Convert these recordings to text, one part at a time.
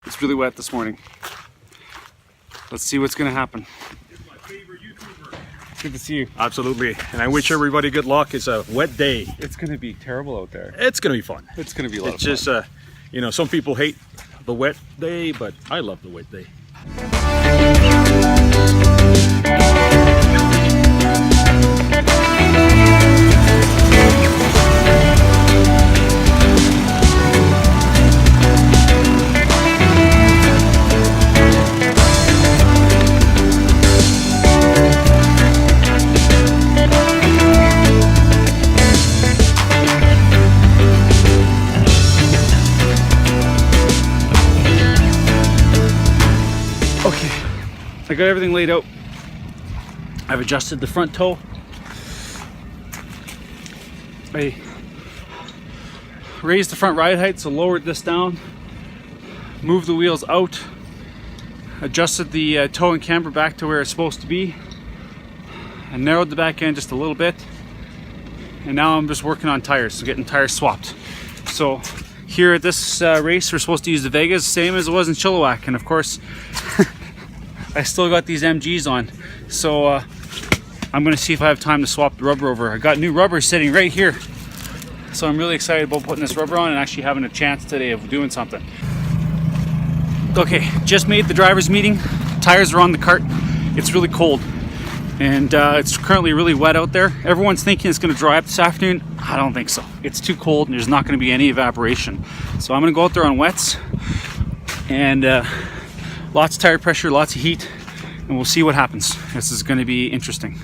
It's really wet this morning. Let's see what's gonna happen. Good to see you. Absolutely, and I wish everybody good luck. It's a wet day. It's gonna be terrible out there. It's gonna be fun. It's gonna be a lot It's of fun. just, you know, some people hate the wet day, but I love the wet day. I got everything laid out. I've adjusted the front toe. I raised the front ride height, so lowered this down. Moved the wheels out. Adjusted the toe and camber back to where it's supposed to be. I narrowed the back end just a little bit. And now I'm just working on tires, so getting tires swapped. So here at this race, we're supposed to use the Vegas, same as it was in Chilliwack. And of course, I still got these MGs on, so I'm gonna see if I have time to swap the rubber over. I got new rubber sitting right here, so I'm really excited about putting this rubber on and actually having a chance today of doing something. Okay, just made the driver's meeting. Tires are on the cart. It's really cold, and it's currently really wet out there. Everyone's thinking it's gonna dry up this afternoon. I don't think so. It's too cold, and there's not gonna be any evaporation. So I'm gonna go out there on wets, and lots of tire pressure, lots of heat, and we'll see what happens. This is going to be interesting.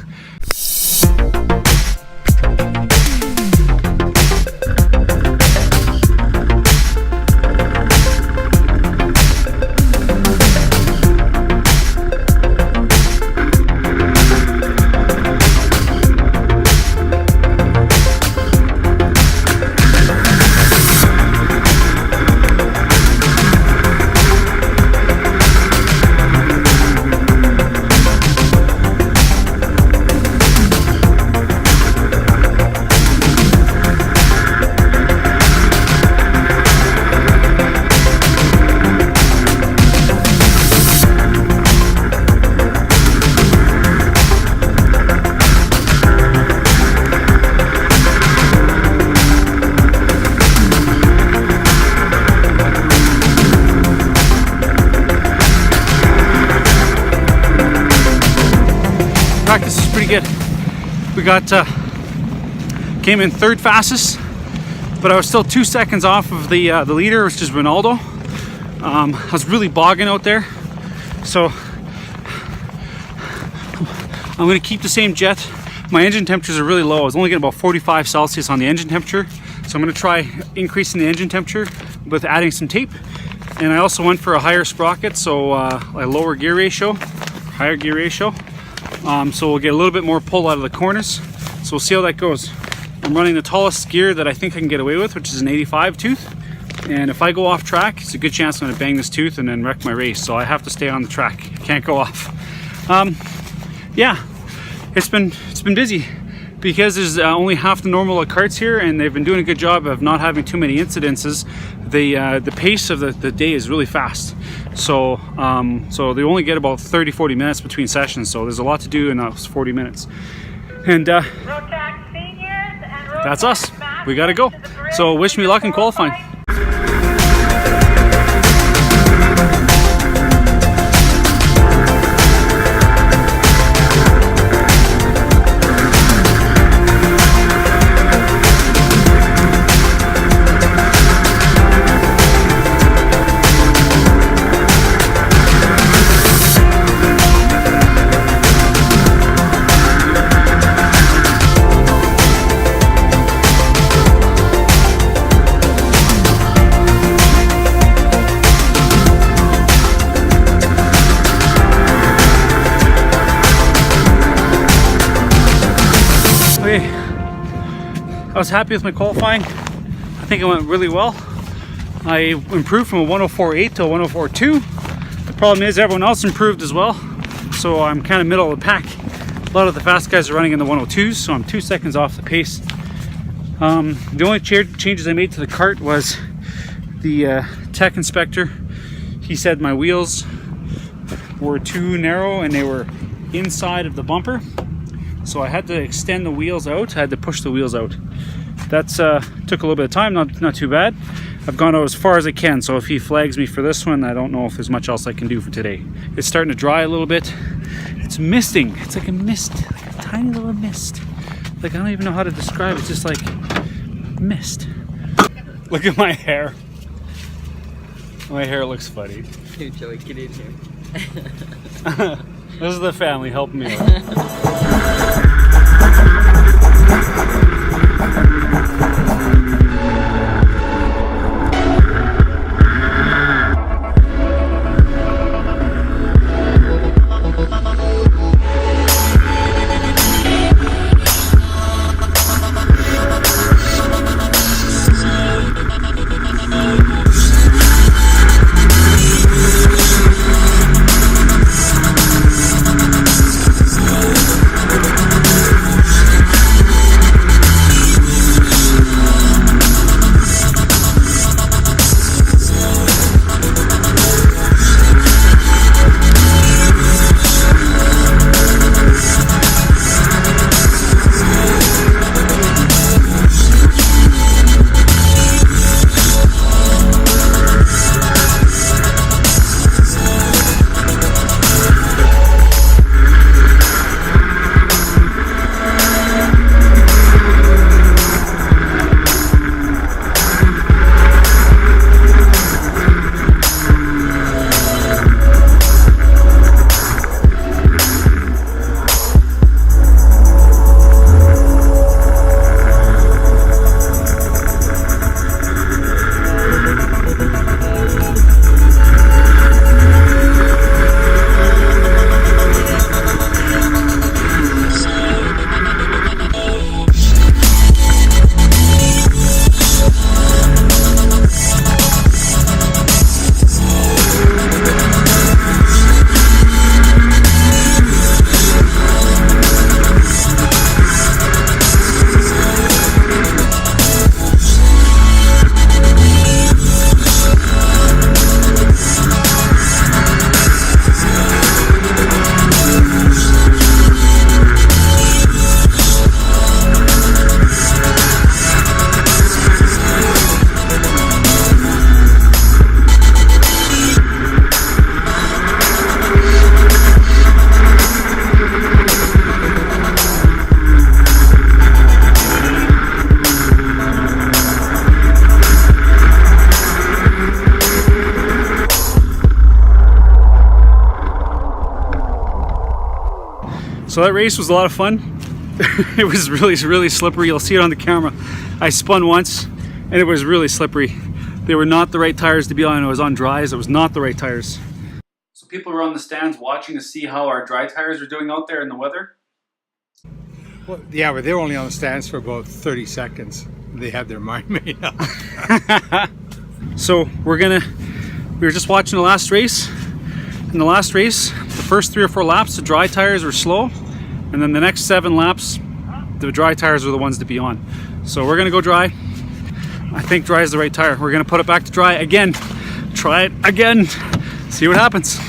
Practice is pretty good. We got came in third fastest, but I was still 2 seconds off of the leader, which is Ronaldo. I was really bogging out there, so I'm going to keep the same jet. My engine temperatures are really low. I was only getting about 45 Celsius on the engine temperature, so I'm going to try increasing the engine temperature with adding some tape. And I also went for a higher sprocket, so a lower gear ratio, higher gear ratio. So we'll get a little bit more pull out of the corners. So we'll see how that goes. I'm running the tallest gear that I think I can get away with, which is an 85 tooth. And if I go off track, it's a good chance I'm going to bang this tooth and then wreck my race. So I have to stay on the track. Can't go off. Yeah, it's been busy because there's only half the normal karts here, and they've been doing a good job of not having too many incidences. The pace of the day is really fast. So they only get about 30-40 minutes between sessions, so there's a lot to do in those 40 minutes. And Rotax Seniors and Rotax that's us. Max We gotta go. So wish me luck in qualifying. Okay, I was happy with my qualifying. I think it went really well. I improved from a 104.8 to a 104.2. The problem is everyone else improved as well, so I'm kind of middle of the pack. A lot of the fast guys are running in the 102s, so I'm 2 seconds off the pace. The only changes I made to the kart was the tech inspector. he said my wheels were too narrow and they were inside of the bumper. So I had to extend the wheels out. I had to push the wheels out. That's took a little bit of time, not too bad. I've gone out as far as I can, so if he flags me for this one, I don't know if there's much else I can do for today. It's starting to dry a little bit. It's misting. It's like a mist, like a tiny little mist. Like I don't even know how to describe it. It's just like mist. Look at my hair. My hair looks funny. Here, Joey, get in here. This is the family helping me out. So that race was a lot of fun. It was really slippery. You'll see it on the camera. I spun once and it was really slippery. They were not the right tires to be on. It was on dries. It was not the right tires. So people were on the stands watching to see how our dry tires are doing out there in the weather. Well, yeah, but they were only on the stands for about 30 seconds. They had their mind made up. So we were just watching the last race. In the last race, the first 3 or 4 laps, the dry tires were slow. And then the next 7 laps, the dry tires were the ones to be on. So we're gonna go dry. I think dry is the right tire. We're gonna put it back to dry again. Try it again. See what happens.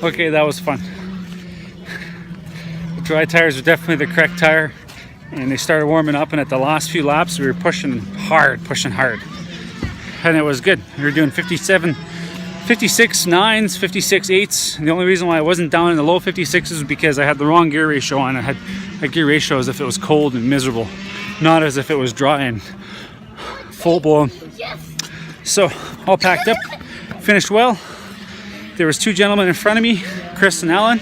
Okay, that was fun. The dry tires were definitely the correct tire, and they started warming up, and at the last few laps we were pushing hard, and it was good. We were doing 56 9s, 56 8s, and the only reason why I wasn't down in the low 56s was because I had the wrong gear ratio on. I had a gear ratio as if it was cold and miserable, not as if it was dry and full blown. So all packed up, finished well. There was two gentlemen in front of me, Chris and Alan,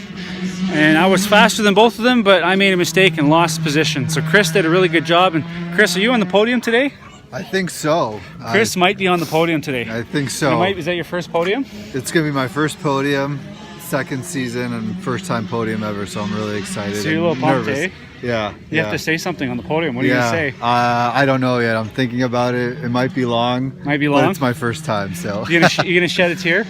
and I was faster than both of them, but I made a mistake and lost position. So Chris did a really good job. And Chris, are you on the podium today? I think so. Chris might be on the podium today. I think so. Is that your first podium? It's going to be my first podium, second season, and first time podium ever, so I'm really excited. So you're a little pumped, eh? Yeah. You have to say something on the podium. What are you going to say? I don't know yet. I'm thinking about it. It might be long. Might be long? But it's my first time, so. You gonna shed a tear?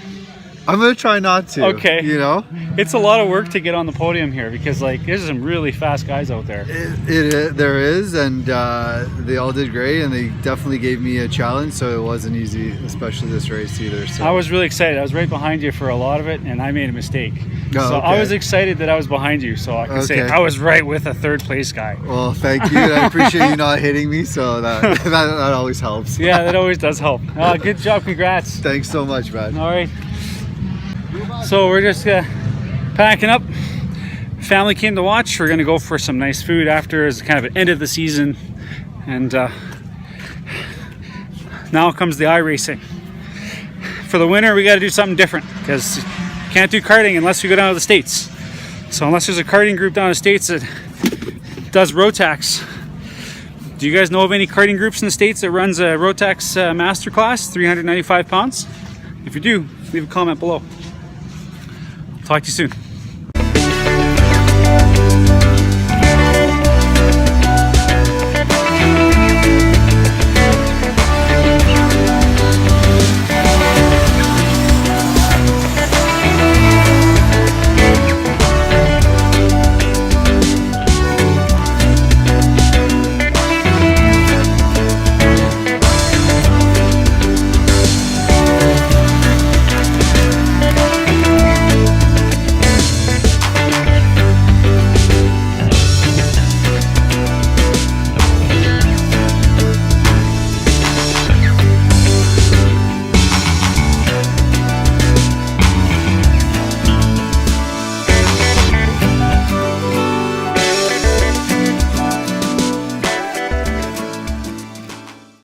I'm going to try not to. Okay. You know? It's a lot of work to get on the podium here because, like, there's some really fast guys out there. There is, and they all did great, and they definitely gave me a challenge, so it wasn't easy, especially this race either. So. I was really excited. I was right behind you for a lot of it, and I made a mistake. Oh, so okay. I was excited that I was behind you, so I can say I was right with a third place guy. Well, thank you. I appreciate you not hitting me, so that always helps. Yeah, that always does help. Good job. Congrats. Thanks so much, man. All right. So we're just packing up. Family came to watch. We're gonna go for some nice food after, as kind of an end of the season, and now comes the iRacing. For the winter, we got to do something different because you can't do karting unless we go down to the States. So unless there's a karting group down in the States that does Rotax. Do you guys know of any karting groups in the States that runs a Rotax Masterclass, 395 pounds? If you do, leave a comment below. Talk to you soon.